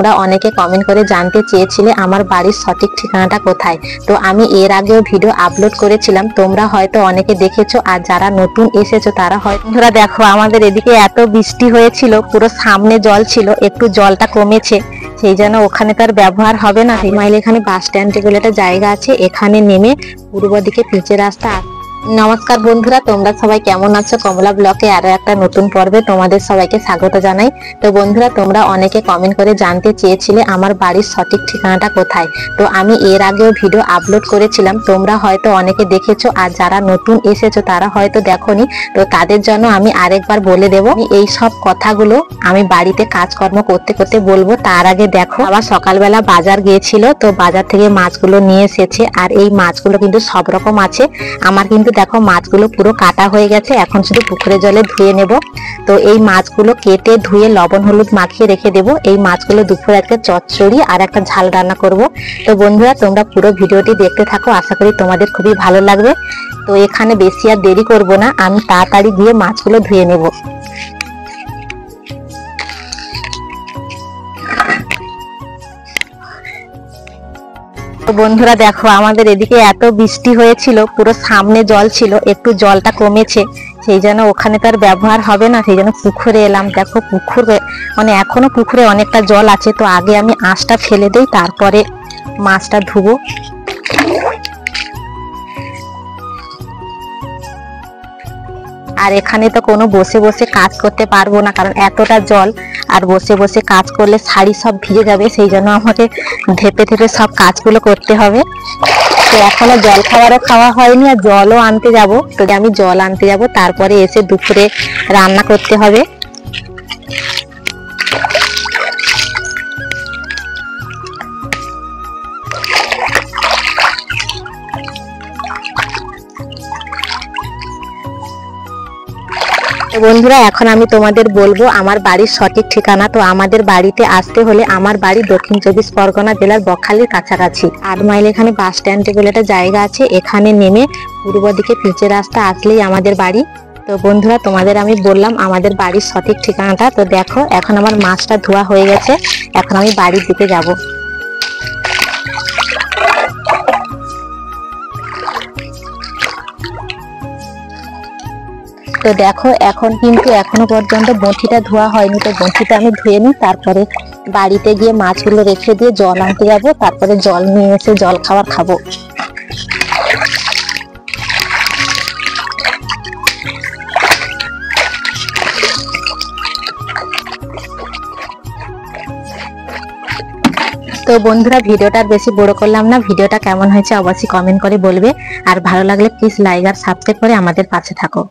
তোমরা অনেকে কমেন্ট করে জানতে চেয়েছিলে আমার বাড়ির সঠিক ঠিকানাটা কোথায়। তো আমি এর আগেও ভিডিও আপলোড করেছিলাম, তোমরা হয়তো অনেকে দেখেছো, আর যারা নতুন এসেছো তারা হয়তো। বন্ধুরা দেখো, আমাদের এদিকে এত বৃষ্টি হয়েছিল, পুরো সামনে জল ছিল, একটু জলটা কমেছে, সেই জন্য ওখানে তার ব্যবহার হবে না। মাইল এখানে বাস স্ট্যান্ডে বলে একটা জায়গা আছে, এখানে নেমে পূর্ব দিকে পিচের রাস্তা। নমস্কার বন্ধুরা, তোমরা সবাই কেমন আছো? কমলা ব্লকে আরো একটা নতুন পর্বে তোমাদের সবাইকে স্বাগত জানাই। তো বন্ধুরা, তোমরা অনেকে কমেন্ট করে জানতে চেয়েছিলে আমার বাড়ির সঠিক ঠিকানাটা কোথায়। তো আমি এর আগেও ভিডিও আপলোড করেছিলাম, তোমরা হয়তো অনেকে দেখেছো, আর যারা নতুন এসেছো তারা হয়তো দেখোনি। তো তাদের জন্য আমি আরেকবার বলে দেব, এই সব কথাগুলো আমি বাড়িতে কাজকর্ম করতে করতে বলবো। তার আগে দেখো, আবার সকালবেলা বাজার গিয়েছিল, তো বাজার থেকে মাছগুলো নিয়ে এসেছে, আর এই মাছগুলো কিন্তু সব রকম আছে। আমার কিন্তু দেখো মাছগুলো পুরো কাটা হয়ে গেছে, এখন শুধু পুকুরের জলে ধুয়ে নেব। তো এই মাছগুলো কেটে ধুয়ে লবণ হলুদ মাখিয়ে রেখে দেব। এই মাছগুলো দুপুরে একটা চচ্চড়ি আর একটা ঝাল রান্না করব। তো বন্ধুরা, তোমরা পুরো ভিডিওটি দেখতে থাকো, আশা করি তোমাদের খুবই ভালো লাগবে। তো এখানে বেশি আর দেরি করব না, আমি তাড়াতাড়ি গিয়ে মাছগুলো ধুয়ে নেব। বন্ধুরা দেখো, আমাদের এদিকে এত বৃষ্টি হয়েছিল, পুরো সামনে জল ছিল, একটু জলটা কমেছে, সেই জন্য ওখানে তার ব্যবহার হবে না, সেই জন্য পুকুরে এলাম। দেখো পুকুরে মানে এখনো পুকুরে অনেকটা জল আছে। তো আগে আমি আঁশটা ফেলে দেই, তারপরে মাছটা ধুবো। আর এখানে তো কোনো বসে বসে কাজ করতে পারবো না, কারণ এতটা জল, আর বসে বসে কাজ করলে শাড়ি সব ভিজে যাবে, সেই জন্য আমাকে ধেপে ধেপে সব কাজগুলো করতে হবে। তো এখনো জল খাবারও খাওয়া হয়নি, আর জলও আনতে যাব। তো আমি জল আনতে যাব, তারপরে এসে দুপুরে রান্না করতে হবে। বন্ধুরা, এখন আমি তোমাদের বলবো আমার বাড়ির সঠিক ঠিকানা। তো আমাদের বাড়িতে আসতে হলে, আমার বাড়ি দক্ষিণ 24 পরগনা জেলার বকখালির কাছাকাছি 8 মাইল এখানে বাস স্ট্যান্ডে বলে একটা জায়গা আছে, এখানে নেমে পূর্ব দিকে পিচের রাস্তা আসলেই আমাদের বাড়ি। তো বন্ধুরা, তোমাদের আমি বললাম আমাদের বাড়ির সঠিক ঠিকানাটা। তো দেখো, এখন আমার মাছটা ধোয়া হয়ে গেছে, এখন আমি বাড়ির দিকে যাব। তো দেখো, এখন কিন্তু এখনো পর্যন্ত বঁটিটা ধোয়া হয়নি। তো বঁটিটা আমি ধুয়ে নিই, তারপরে বাড়িতে গিয়ে মাছগুলো রেখে দিয়ে জল আনতে যাবো, তারপরে জল নিয়ে এসে জল খাবার খাবো। তো বন্ধুরা, ভিডিওটা আর বেশি বড় করলাম না, ভিডিওটা কেমন হয়েছে অবশ্যই কমেন্ট করে বলবে, আর ভালো লাগলে প্লিজ লাইক আর সাবস্ক্রাইব করে আমাদের পাশে থাকো।